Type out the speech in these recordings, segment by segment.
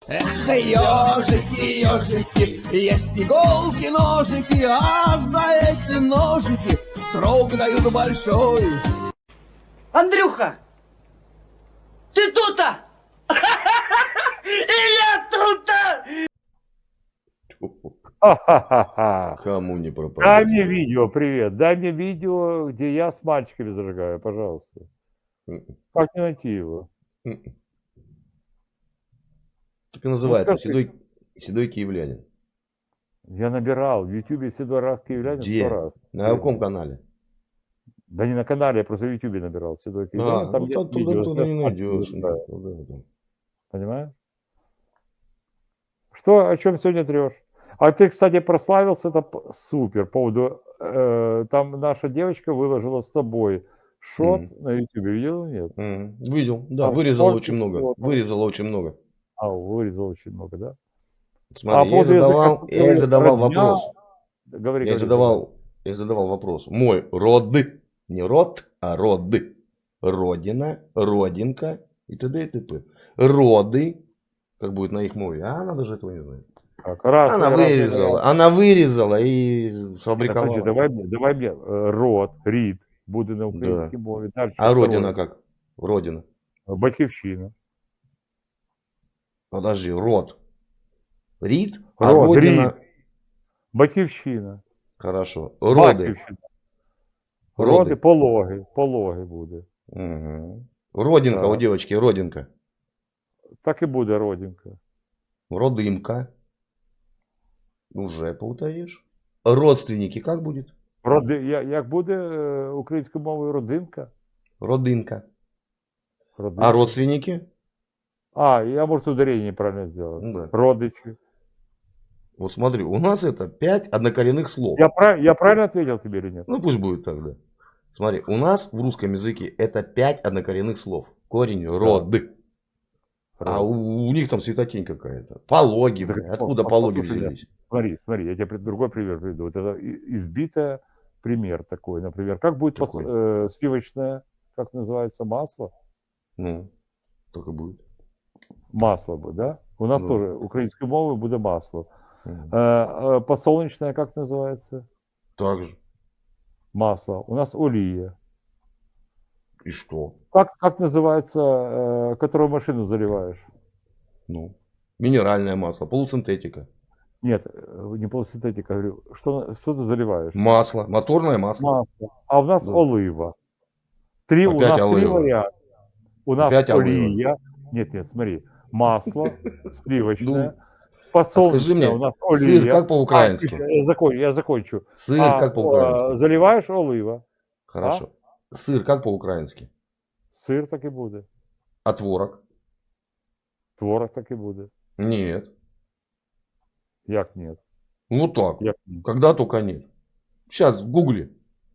Эх, ежики, ежики, есть иголки, ножики, а за эти ножики срок дают большой. Андрюха, ты тут-то? И я тут-то! Ха-ха-ха-ха. Кому не Дай пропадать. мне видео, привет. Дай мне видео, где я с мальчиками зажигаю, пожалуйста. Как не найти его? Так и называется, скажи. седой киевлянин. Я набирал в Ютубе Седой раз киевлянин 100 Где? раз. На каком канале? Да не на канале, я просто в Ютубе набирал Седой киевлянин. Там ну есть туда видео, туда я не с мальчиками найдешь. зажигаю. Понимаешь? Что, о чем сегодня трешь? А ты, кстати, прославился, это супер. По поводу, там наша девочка выложила с тобой шот на Ютубе. Видел или нет? Видел, да, Там вырезала столько очень много. всего там. Вырезала очень много. А, вырезал очень много, да? Смотри, по поводу языка, я ей задавал родня. вопрос. Говори, Я ей говори. задавал вопрос. Мой род, не род, а род. Родина, родинка и т.д. и т.п. Роды, как будет на их мове. А она даже этого не знает. Так, разные Она вырезала и Так, сфабриковала. подожди, давай мне род, рід, буде на Да. українській мові. Дальше А второе. родина как? Родина. Батьківщина. Подожди, род. Рид, а Род, родина. рід. Батьківщина. Хорошо. Роды. Батьківщина. Роди, Роди. пологи буде. Угу. Родинка Так. у девочки, родинка. Так і буде родинка. Родимка. Уже путаешь. Родственники как будет? Як буде українською мовою родинка? Родинка. Родинка. А родственники? Я, может, ударение неправильно сделал. Да. Родичи. Вот смотри, у нас это 5 однокоренных слов. Я правильно ответил тебе или нет? Ну пусть будет тогда. Смотри, у нас в русском языке это 5 однокоренных слов. Корень род. А у них там святотень какая-то. Пологи. Так, Откуда пологи послушай меня. взялись? Смотри, я тебе другой пример приведу. Вот это избитый пример такой, например. Как будет Какой? сливочное, как называется, масло? Ну, так и будет. Масло бы, да? У нас Ну. тоже украинской мовы будет масло. Мгм. Подсолнечное как называется? Так же. Масло. У нас олия. И что? Как называется, которую машину заливаешь? Ну, минеральное масло, полусинтетика. Нет, не полусинтетика, говорю. Что ты заливаешь? Масло, моторное масло. Масло. А у нас Да. олива. У Опять нас 3 олива. варианта. У нас Опять олива. олия. Нет, смотри. Масло сливочное. Ну, Подсолнечное скажи мне, у нас сыр олия. как по-украински? Я закончу. Сыр как по-украински? Заливаешь олива. Хорошо. Сыр как по-украински? Сыр так і буде. А творог? Творог так і буде. Нет. Як нет? Ну так. Як ні? Когда только нет. Сейчас в гугле.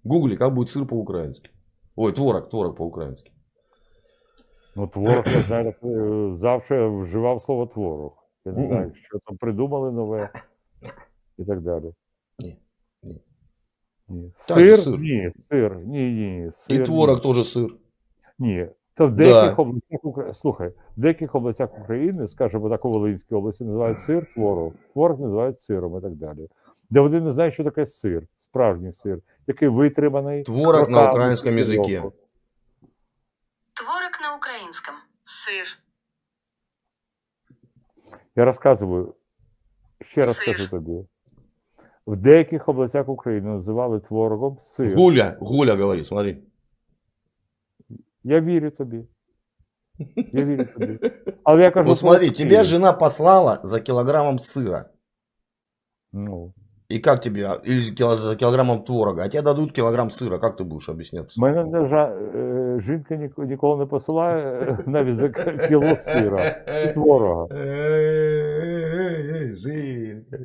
Гугли, как будет сыр по-украински. Ой, творог по-украински. Ну, творог, я знаю, завжди я вживав слово творог. Я не знаю, що там придумали нове і так далі. Ні. Ні. Так, Сир? сир. Ні, сир. Ні. Сир, И творог ні. тоже сыр. Ні. Це в деяких областях України. Слухай, в деяких областях України, скажімо так, у Волинській області називають сир творог. Творог називають сиром і так далі. Де вони не знають, що таке сир, справжній сир, який витриманий. Творог на роками, украинском півроку. языке. Творог на українському. Сир. Я розказую, ще раз Сир. скажу тобі. В деяких областях України називали творогом сир. Гуля говорит, смотри. Я вірю тобі. Я вірю тобі. Але я кажу, Вот смотри, творог тебя сир. жена послала за килограммом сыра. Ну, И как тебе, или за килограммом творога, а тебе дадут килограмм сыра, как ты будешь объясняться? мене жінка ніколи не посилає навіть за кіло сира і творога. Жинка.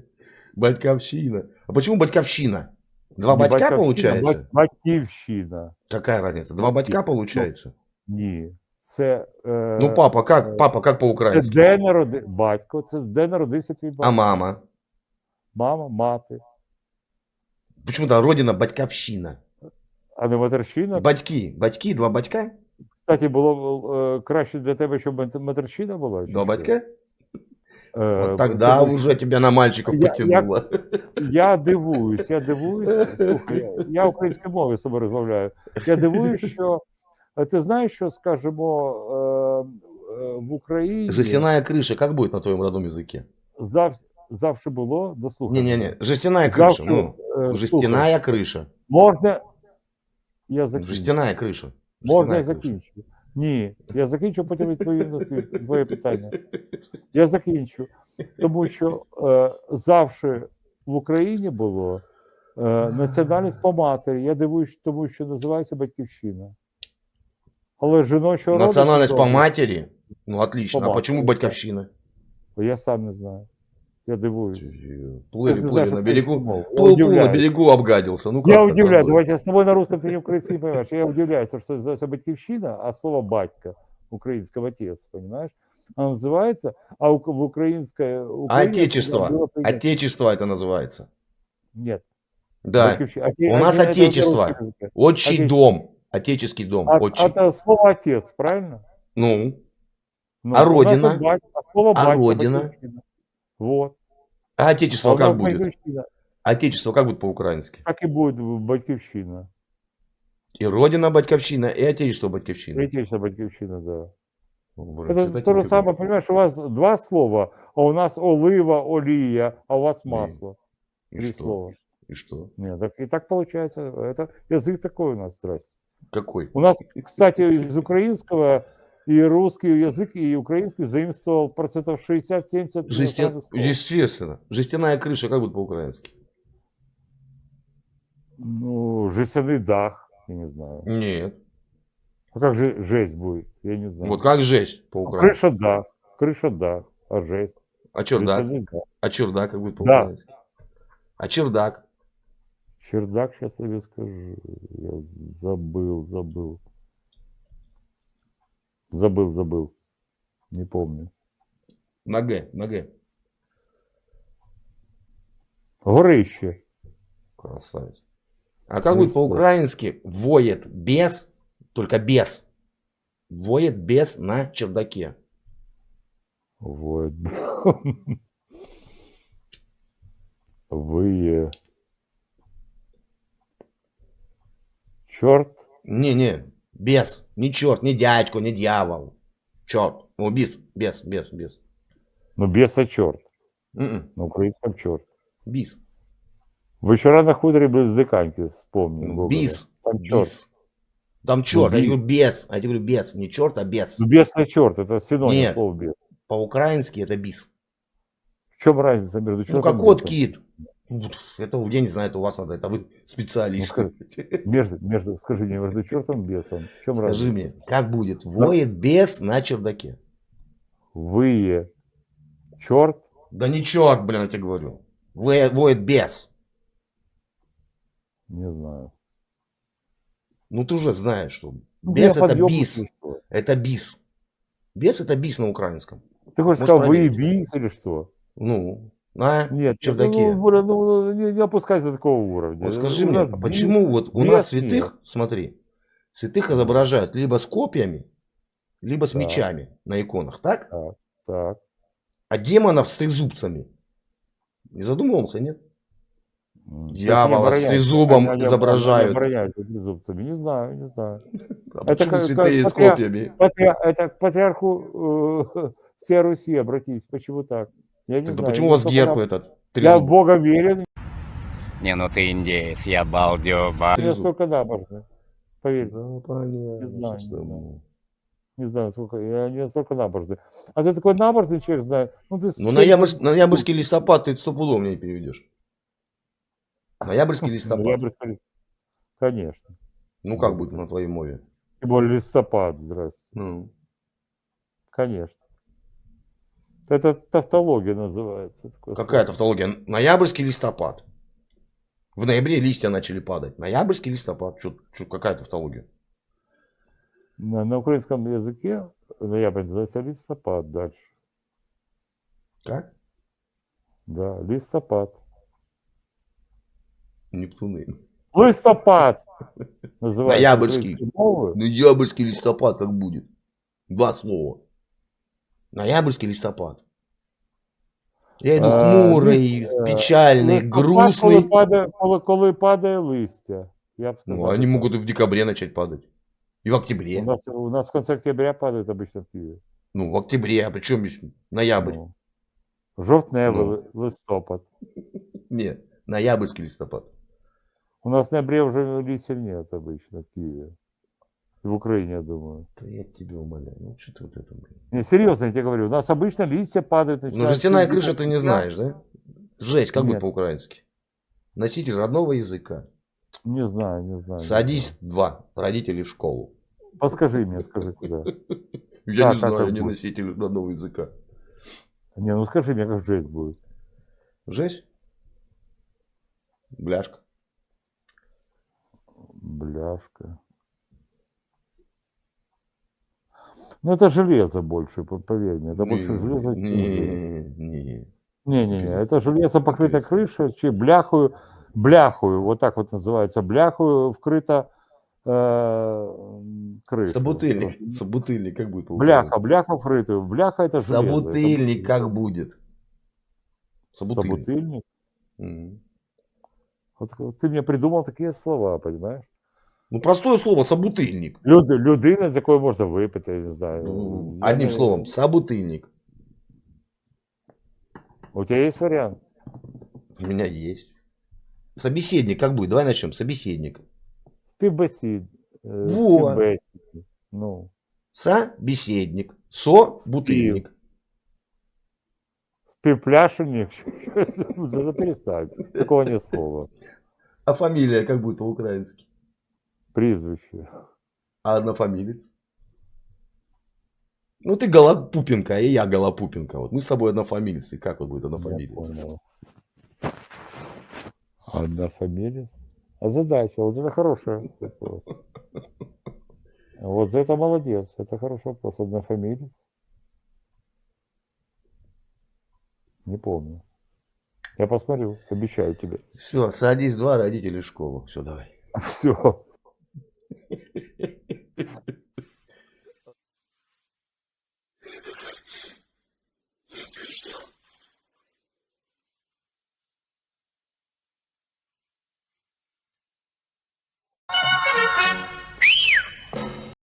Батьковщина. А почему батьковщина? Два Не батька батьківщина, получается? Батьківщина. Какая разница? Два батька получается? Ні. Це, Ну папа как це по-украински? де народився батько, це де народився твій батько. А мама? Мама, мати. Почему-то родина батьковщина. А не матерщина. Батьки, два батька? Кстати, було краще для тебе, щоб матерщина була? чи Два що? батька? Вот тогда тому уже тебя на мальчиков потянуло. я дивуюсь, слухай, я українською мовою з собою розмовляю. Я дивуюсь, що ти знаєш, що, скажімо, в Україні Жестяная крыша, как будет на твоем родном языке? завжди було, дослухай. Не-не-не, жестяная крыша, Завтра, ну, жестяная крыша. Можна, я закінчу. Жестяная крыша. Можна я Жестяная крыша. закінчу? Ні, я закінчу, потім відповім на твоє питання. Я закінчу. Тому що завжди в Україні було національність по матері. Я дивуюсь, тому що називається батьківщина. Але жіночого роду... Национальность по матери? Ну, отлично. По А матери. почему батьковщина? Я сам не знаю. Я дивуюсь. Плыли Ты знаешь на берегу. украинскую мову. Я Плыл на удивляюсь. берегу, обгадился. Ну, как Я так удивляюсь, работает? давайте с тобой на русском ты не украинский не понимаешь. Я удивляюсь, что это называется батьківщина, а слово батька украинского отец, понимаешь? Оно называется, а в украинской... Отечество. Отечество это называется. Нет. Да. Батьківщина. У нас это отечество. русский язык. Отчий Отечество. дом. Отеческий дом. Отчий. Это слово отец, правильно? Ну, Ну, А у нас родина? вот а слово А батька, родина? батьківщина. Вот. а отечество А у нас как будет? батьківщина. Отечество как будет по-украински? Так и будет батьківщина. И родина батьковщина, и отечество батьковщина. Отечество батьківщина, да. Блин, Это читать то же не самое, понимаешь, у вас два слова, а у нас олива, олия, а у вас Мгм. масло. И Три что? слова. И что? Нет, так, и так получается. Это язык такой у нас, здрасте. Какой? У нас, кстати, из украинского и русский язык, и украинский заимствовал процентов 60-70. иностранных слов. Естественно. Жестяная крыша как будет по-украински? Ну, жестяный дах, я не знаю. Нет. А как же жесть будет? Я не знаю. Вот как жесть Ну, по-украински? крыша дах, а жесть. А чердак? Жестяный дах. А чердак как будет по-украински? А чердак? Чердак, сейчас тебе скажу. Я забыл. Забыл. Не помню. На Г, на Г. Горище. Красавец. А как будет по-украински? Воет бес, только бес. Воет бес на чердаке. Вот. Вы... Черт. Не, бес. Не черт, не дядько, не дьявол. Черт. Ну, бес. Ну, беса черт. М-м. На украинском черт. Бис. Вчера на хуторе близ Диканьки, вспомнил. Ну, Гоголя. бис. Там черт. Бис. Там черт. Ну, А я говорю бес. А я говорю бес. Не черт, а бес. Ну, беса черт, это синоним Нет. слова бес. По-украински это бис. В чем разница между чертом Ну, как и кот бесом? кит. Это, я не знаю, это у вас надо, это вы специалисты. Скажи мне, между чертом и бесом. В чем Скажи мне, разница? как будет? Воет бес на чердаке. Вы черт. Да не черт, блин, я тебе говорю. Воет бес. Не знаю. Ну, ты уже знаешь, что Ну, бес я это подъёбываю, бис. что? Это бис. Бес это бис на украинском. Ты хочешь Можешь сказать, вы проверить. бис или что? Ну, на Нет, чердаке. не опускайся до такого уровня. Вот скажи У мне, нас а бис- почему вот у бес нас нет. святых, смотри, святых изображают либо с копьями, либо с Так. мечами на иконах, так? Так. А демонов с трезубцами. Не задумывался, нет? Дьявола с трезубом изображают. Обороняются трезубцами. Не знаю. А Это почему как- святые как с копьями? Это к патриарху всей Руси обратись. Почему так? Я не Тогда знаю. почему у Я вас настолько герб на- этот? Я в Трезуб? Бога верен, Не, ну ты индеец, я балдеба. я Трезуб. столько набожный. Поверь. Да, понятно. Не знаю, что не знаю. ну. Не знаю, сколько. Я не настолько набожный. А ты такой набожный человек, знаю. Ну, ты Ну, ноябрьский листопад ты 100 пудов мне не переведешь. Ноябрьский листопад. Ноябрьский. Конечно. Ну, как будет на твоей мове? Тем более листопад, здрасте. Ну. Конечно. Это тавтология называется. Такое Какая слово. тавтология? Ноябрьский листопад. В ноябре листья начали падать. Ноябрьский листопад. Чё, какая тавтология? На украинском языке ноябрь называется листопад дальше. Как? Да, листопад. Нептуны. Листопад называется. Ноябрьский. украинской мовой. Ноябрьский листопад как будет? Два слова. Ноябрьский листопад. Я иду хмурый, печальный, Листопад, грустный. коли падає листя. Я б сказав. Ну, они так. могут и в декабре начать падать. И в октябре. У нас в конце октября падает обычно в Киеве. Ну, в октябре, а причем здесь ноябрь? Ну, жовтневий листопад. Нет, ноябрьский листопад. У нас в ноябре уже листьев нет обычно в Киеве. В Украине, я думаю. Да я тебя умоляю, ну что ты вот это, блин. Не, серьезно, я тебе говорю. У нас обычно листья падают. Ну, жестяная начиная с крыша ты не октября. знаешь, да? Жесть, как будет Нет. по-украински? Носитель родного языка. Не знаю, не знаю. Садись, 2, родители в школу. Подскажи мне, скажи, куда. Я Так, не как знаю, я не будет? носитель родного языка. Не, ну скажи мне, как жесть будет. Жесть? Бляшка. Бляшка. Ну, это железо больше, поверь мне. Это больше железо, чем железо. Не-не-не, это железо покрыто крышей, чи бляхою, вот так вот называется, бляхою вкрыта крыша. Собутыльник, как будет по-украински? Бляха вкрытую. Бляха это железо. Собутыльник как будет? Собутыльник? Мгм. Вот ты мне придумал такие слова, понимаешь? Ну, простое слово собутыльник. Людина, з якою можна випити, я не знаю. Ну, Я одним не- словом, собутыльник. У тебя есть вариант? У меня есть. Собеседник как будет? Давай начнем. Собеседник. Співбесід. Во. Співбесід. Ну, Собеседник. Собутыльник. співпляшеник. Да перестань. Такого нет слова. А фамилия как будет по-украински? Прізвище. А однофамилец? Ну, ты Голопупенко, а я Голопупенко. Вот мы с тобой однофамильцы. Как вот будет Я однофамилец? понял. Однофамилец. А задача, вот это хорошая вопрос. Вот это молодец, это хороший вопрос. Однофамилец? Не помню. Я посмотрю, обещаю тебе. Все, садись, 2, родители в школу. Все, давай. Все. Если что,